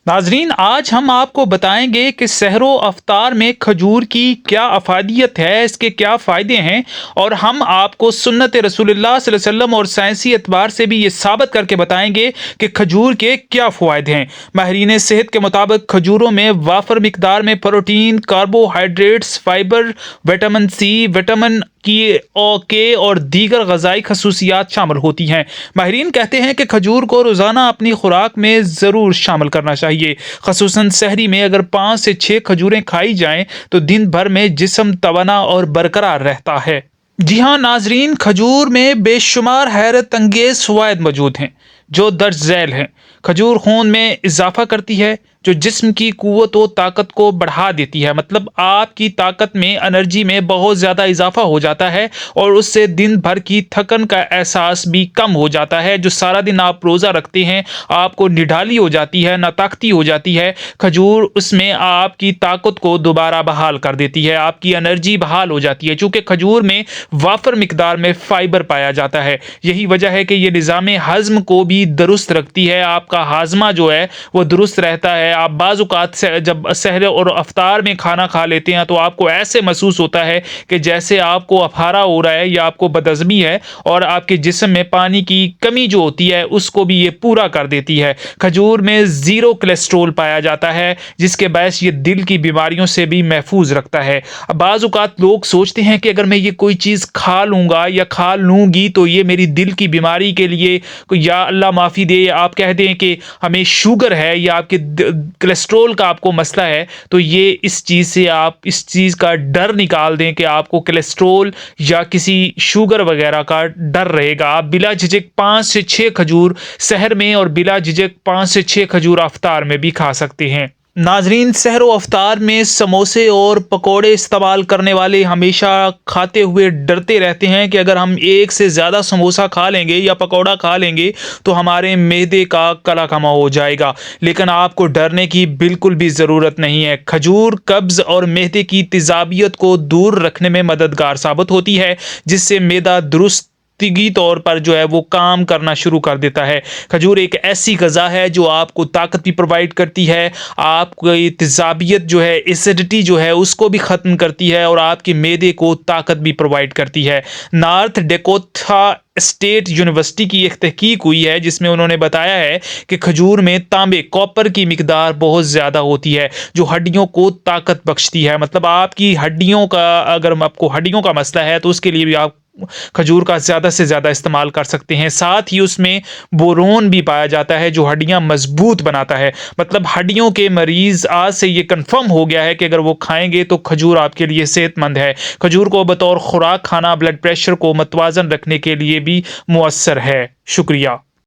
नाजरीन, आज हम आपको बताएंगे कि सहरो अफ्तार में खजूर की क्या अफादियत है, इसके क्या फ़ायदे हैं, और हम आपको सुन्नत रसूलुल्लाह सल्लल्लाहु अलैहि वसल्लम और साइंसी एतबार से भी ये साबित करके बताएंगे कि खजूर के क्या फ़वाइद हैं। माहिरीन सेहत के मुताबिक खजूरों में वाफर मिकदार में protein, carbohydrates, fibre, vitamin C, vitamin K और दीगर गजाई खसूसियात शामिल होती हैं। माहिरीन कहते हैं कि खजूर को रोज़ाना अपनी खुराक में ज़रूर शामिल करना चाहिए। खसूसन सहरी में अगर 5 से 6 खजूरें खाई जाएं तो दिन भर में जिस्म तवाना और बरकरार रहता है। जी हाँ नाजरीन, खजूर में बेशुमार हैरत अंगेज फ़वाइद मौजूद हैं जो दर्ज झैल हैं। खजूर खून में इजाफा करती है जो जिस्म की कुव्वत व ताकत को बढ़ा देती है। मतलब आपकी ताकत में, एनर्जी में बहुत ज़्यादा इजाफा हो जाता है और उससे दिन भर की थकन का एहसास भी कम हो जाता है। जो सारा दिन आप रोज़ा रखते हैं, आपको निढाली हो जाती है, नाताकती हो जाती है, खजूर उसमें आपकी ताकत को दोबारा बहाल कर देती है, आपकी एनर्जी बहाल हो जाती है। चूँकि खजूर में वाफर मिकदार में फ़ाइबर पाया जाता है, यही वजह है कि ये निज़ाम हज़म को भी दुरुस्त रखती है। आपका हाजमा जो है वो दुरुस्त रहता है। आप बाज़ औक़ात से जब सहर और अफ्तार में खाना खा लेते हैं तो आपको ऐसे महसूस होता है कि जैसे आपको अफारा हो रहा है या आपको बदहज़मी है, और आपके जिस्म में पानी की कमी जो होती है उसको भी ये पूरा कर देती है। खजूर में ज़ीरो कोलेस्ट्रोल पाया जाता है जिसके बायस ये दिल की बीमारियों से भी महफूज रखता है। अब बाज़ औक़ात लोग सोचते हैं कि अगर मैं ये कोई चीज़ खा लूँगा या खा लूँगी तो ये मेरी दिल की बीमारी के लिए, या अल्लाह माफ़ी दे, आप कह दें कि हमें शुगर है या आपके कोलेस्ट्रोल का आपको मसला है, तो ये इस चीज़ से आप इस चीज़ का डर निकाल दें कि आपको कोलेस्ट्रोल या किसी शुगर वगैरह का डर रहेगा। आप बिला झिझक 5 से 6 खजूर सहर में और बिला झिझक 5 से 6 खजूर अफ्तार में भी खा सकते हैं। नाजरीन, सहर व अफ्तार में समोसे और पकोड़े इस्तेमाल करने वाले हमेशा खाते हुए डरते रहते हैं कि अगर हम एक से ज़्यादा समोसा खा लेंगे या पकोड़ा खा लेंगे तो हमारे मैदे का कला कमा हो जाएगा। लेकिन आपको डरने की बिल्कुल भी ज़रूरत नहीं है। खजूर कब्ज़ और मैदे की तेज़ाबियत को दूर रखने में मददगार साबित होती है, जिससे मैदा दुरुस्त तौर पर जो है वो काम करना शुरू कर देता है। खजूर एक ऐसी ग़िज़ा है जो आपको ताकत भी प्रोवाइड करती है, आपकी तेज़ाबियत जो है, एसिडिटी जो है उसको भी ख़त्म करती है, और आपके मैदे को ताकत भी प्रोवाइड करती है। नॉर्थ डकोटा स्टेट यूनिवर्सिटी की एक तहकीक हुई है जिसमें उन्होंने बताया है कि खजूर में तांबे, कॉपर की मिकदार बहुत ज़्यादा होती है जो हड्डियों को ताकत बख्शती है। मतलब आपकी हड्डियों का, अगर आपको हड्डियों का मसला है तो उसके लिए भी आप खजूर का ज़्यादा से ज़्यादा इस्तेमाल कर सकते हैं। साथ ही उसमें बोरोन भी पाया जाता है जो हड्डियां मजबूत बनाता है। मतलब हड्डियों के मरीज़ आज से ये कंफर्म हो गया है कि अगर वो खाएंगे तो खजूर आपके लिए सेहतमंद है। खजूर को बतौर खुराक खाना ब्लड प्रेशर को मतवाजन रखने के लिए भी मुअस्सर है। शुक्रिया।